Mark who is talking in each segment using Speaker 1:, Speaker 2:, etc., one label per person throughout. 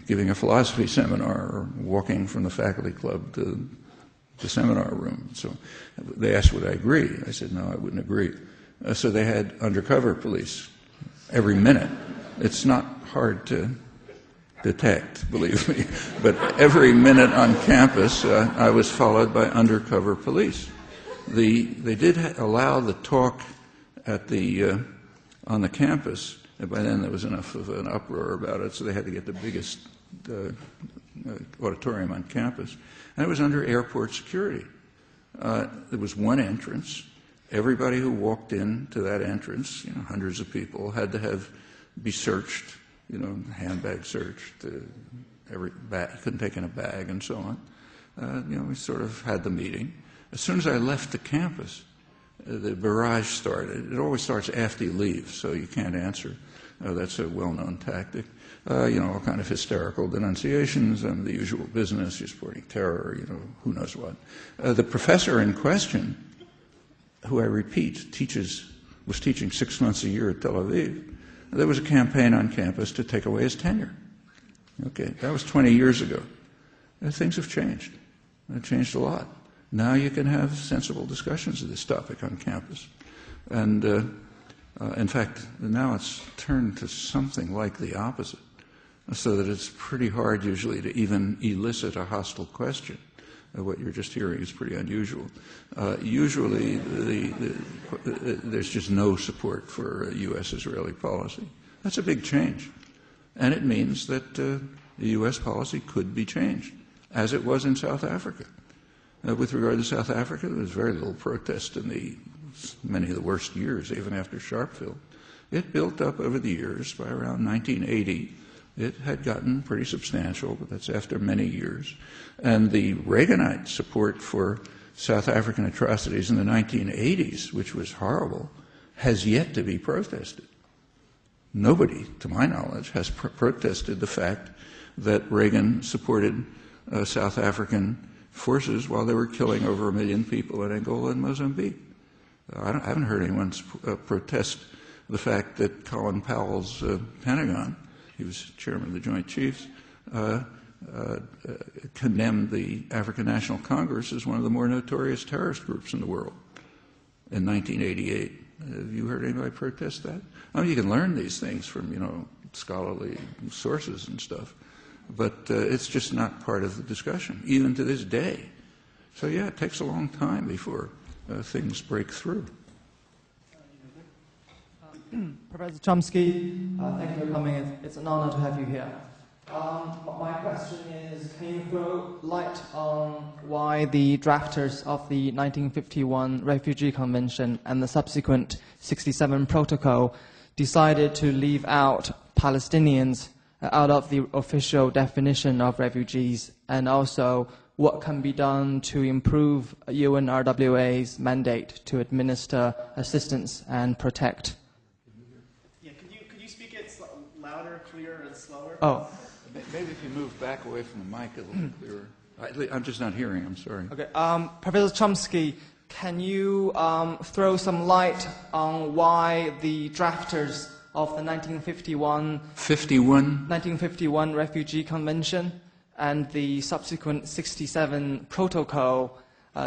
Speaker 1: giving a philosophy seminar or walking from the faculty club to the seminar room. So they asked would I agree. I said no, I wouldn't agree. So they had undercover police every minute. It's not hard to detect, believe me, but every minute on campus I was followed by undercover police. They did allow the talk at on the campus, and by then there was enough of an uproar about it, so they had to get the biggest auditorium on campus. And it was under airport security. There was one entrance. Everybody who walked into that entrance, hundreds of people, had to be searched, handbag searched, every bag, couldn't take in a bag, and so on. We sort of had the meeting. As soon as I left the campus, the barrage started. It always starts after you leave, so you can't answer. That's a well-known tactic. All kind of hysterical denunciations and the usual business, you're supporting terror, who knows what. The professor in question, who I repeat was teaching 6 months a year at Tel Aviv, there was a campaign on campus to take away his tenure. Okay, that was 20 years ago. Things have changed. They've changed a lot. Now you can have sensible discussions of this topic on campus. And in fact, now it's turned to something like the opposite, so that it's pretty hard usually to even elicit a hostile question. What you're just hearing is pretty unusual. Usually there's just no support for U.S.-Israeli policy. That's a big change. And it means that the U.S. policy could be changed, as it was in South Africa. With regard to South Africa, there was very little protest in many of the worst years, even after Sharpeville. It built up over the years. By around 1980, it had gotten pretty substantial, but that's after many years. And the Reaganite support for South African atrocities in the 1980s, which was horrible, has yet to be protested. Nobody, to my knowledge, has protested the fact that Reagan supported South African forces while they were killing over 1 million people in Angola and Mozambique. I haven't heard anyone protest the fact that Colin Powell's Pentagon, he was chairman of the Joint Chiefs, condemned the African National Congress as one of the more notorious terrorist groups in the world in 1988. Have you heard anybody protest that? I mean, you can learn these things from, scholarly sources and stuff, but it's just not part of the discussion, even to this day. So, yeah, it takes a long time before things break through.
Speaker 2: Professor Chomsky, thank you for coming. It's an honor to have you here. My question is, can you throw light on why the drafters of the 1951 Refugee Convention and the subsequent 67 Protocol decided to leave out Palestinians out of the official definition of refugees, and also what can be done to improve UNRWA's mandate to administer assistance and protect?
Speaker 3: Yeah, could you speak it louder, clearer, and slower?
Speaker 2: Oh.
Speaker 1: Maybe if you move back away from the mic a little clearer. I'm just not hearing, I'm sorry.
Speaker 2: Okay. Professor Chomsky, can you throw some light on why the drafters of the 1951 Refugee Convention and the subsequent 67 Protocol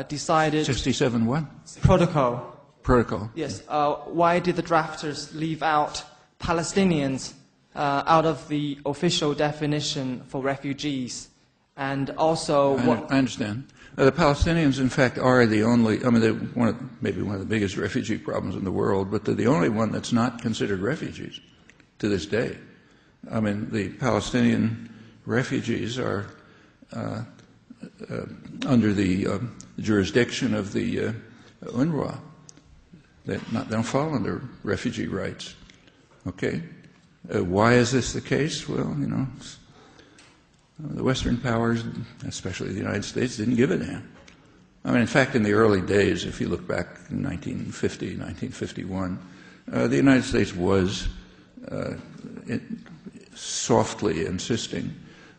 Speaker 2: decided...
Speaker 1: 67 what?
Speaker 2: Protocol.
Speaker 1: Protocol.
Speaker 2: Yes. Why did the drafters leave out Palestinians out of the official definition for refugees? And also...
Speaker 1: I understand. The Palestinians, in fact, are the only... I mean, they're maybe one of the biggest refugee problems in the world, but they're the only one that's not considered refugees to this day. I mean, the Palestinian refugees are under the jurisdiction of the UNRWA. They don't fall under refugee rights. Okay? Why is this the case? Well, the Western powers, especially the United States, didn't give a damn. I mean, in fact, in the early days, if you look back in 1950, 1951, the United States was softly insisting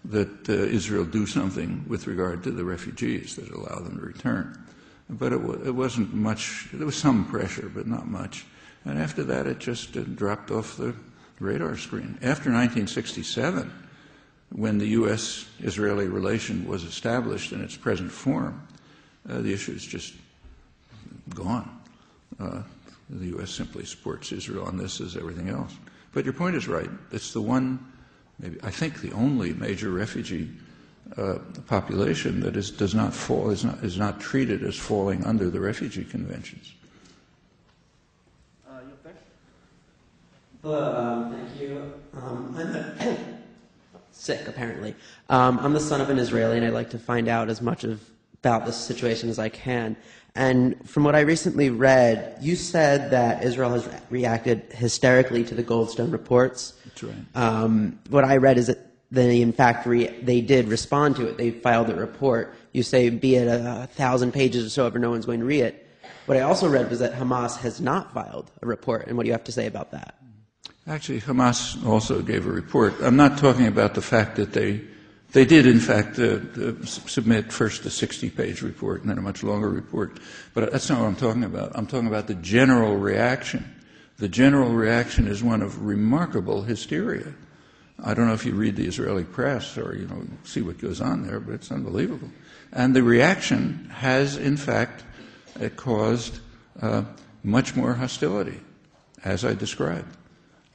Speaker 1: that Israel do something with regard to the refugees, that allow them to return. But it wasn't much. There was some pressure, but not much. And after that, it just dropped off the radar screen. After 1967, when the U.S.-Israeli relation was established in its present form, the issue is just gone. The U.S. simply supports Israel on this as everything else. But your point is right. It's the one, maybe I think the only major refugee population that does not fall, is not treated as falling under the refugee conventions.
Speaker 3: You up there?
Speaker 4: Hello, thank you. I'm sick, apparently. I'm the son of an Israeli, and I'd like to find out as much about this situation as I can. And from what I recently read, you said that Israel has reacted hysterically to the Goldstone reports.
Speaker 1: That's right.
Speaker 4: What I read is that they, in fact, they did respond to it. They filed a report. You say, be it 1,000 pages or so, ever, no one's going to read it. What I also read was that Hamas has not filed a report, and what do you have to say about that?
Speaker 1: Actually, Hamas also gave a report. I'm not talking about the fact that they did, in fact, submit first a 60-page report and then a much longer report, but that's not what I'm talking about. I'm talking about the general reaction. The general reaction is one of remarkable hysteria. I don't know if you read the Israeli press or, see what goes on there, but it's unbelievable. And the reaction has, in fact, caused much more hostility, as I described.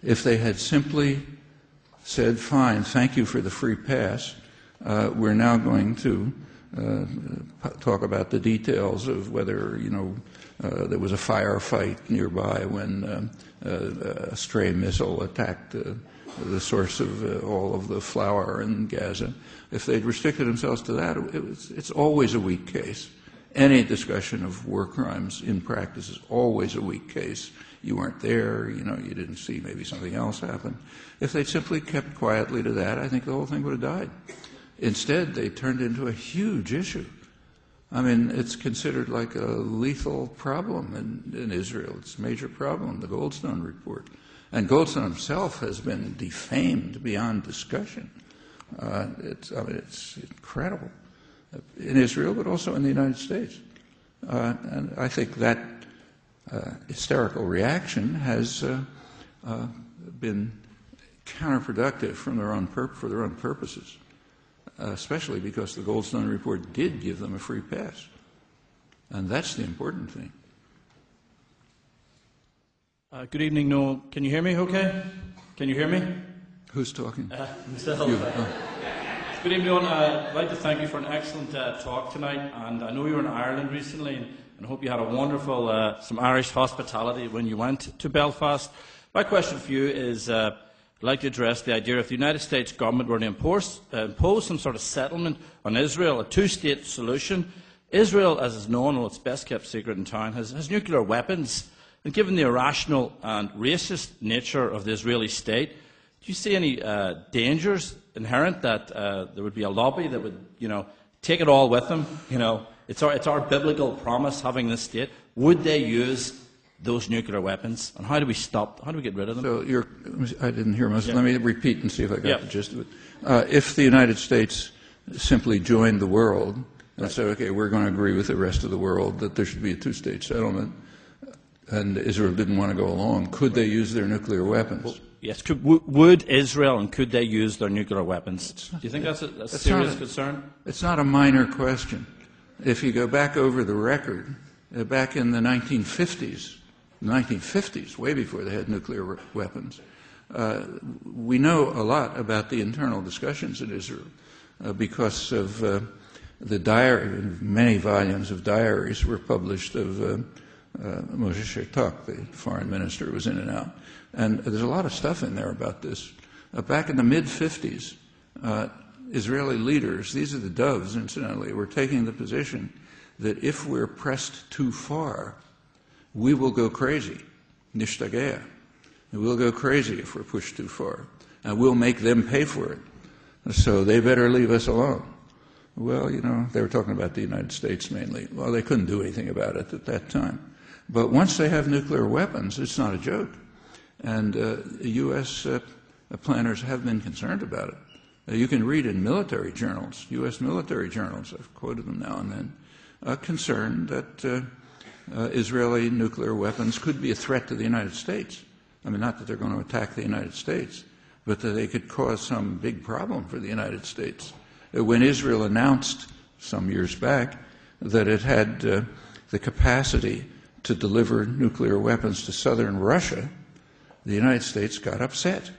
Speaker 1: If they had simply said, fine, thank you for the free pass, we're now going to talk about the details of whether, there was a firefight nearby when a stray missile attacked the source of all of the flour in Gaza. If they'd restricted themselves to that, it's always a weak case. Any discussion of war crimes in practice is always a weak case. You weren't there, you didn't see maybe something else happen. If they'd simply kept quietly to that, I think the whole thing would have died. Instead, they turned into a huge issue. I mean, it's considered like a lethal problem in Israel. It's a major problem, the Goldstone report. And Goldstone himself has been defamed beyond discussion. It's incredible in Israel, but also in the United States. And I think that hysterical reaction has been counterproductive for their own purposes, especially because the Goldstone report did give them a free pass. And that's the important thing.
Speaker 5: Good evening, Noel. Can you hear me okay? Can you hear me?
Speaker 1: Who's talking?
Speaker 5: Myself. Good evening, Noel. I'd like to thank you for an excellent talk tonight. And I know you were in Ireland recently, and I hope you had a wonderful, some Irish hospitality when you went to Belfast. My question for you is, I'd like to address the idea if the United States government were to impose some sort of settlement on Israel, a two-state solution. Israel, as is known, well, it's best kept secret in town, has nuclear weapons. And given the irrational and racist nature of the Israeli state, do you see any dangers inherent that there would be a lobby that would, take it all with them? It's our biblical promise having this state. Would they use those nuclear weapons? And how do we get rid of them?
Speaker 1: So I didn't hear most. Yeah. Let me repeat and see if I got the gist of it. If the United States simply joined the world and said, okay, we're going to agree with the rest of the world that there should be a two-state settlement, and Israel didn't want to go along, could they use their nuclear weapons?
Speaker 5: Well, yes. Would Israel and could they use their nuclear weapons? Do you think that's a serious concern?
Speaker 1: It's not a minor question. If you go back over the record, back in the 1950s, way before they had nuclear weapons, we know a lot about the internal discussions in Israel because of the diary. Many volumes of diaries were published of Moshe Shertok, the foreign minister, was in and out. And there's a lot of stuff in there about this. Back in the mid-50s, Israeli leaders, these are the doves, incidentally, were taking the position that if we're pressed too far, we will go crazy. Nishtagea. We'll go crazy if we're pushed too far. And we'll make them pay for it. So they better leave us alone. Well, they were talking about the United States mainly. Well, they couldn't do anything about it at that time. But once they have nuclear weapons, it's not a joke. And U.S. planners have been concerned about it. You can read in military journals, U.S. military journals, I've quoted them now and then, concerned that Israeli nuclear weapons could be a threat to the United States. I mean, not that they're going to attack the United States, but that they could cause some big problem for the United States. When Israel announced some years back that it had the capacity to deliver nuclear weapons to southern Russia, the United States got upset.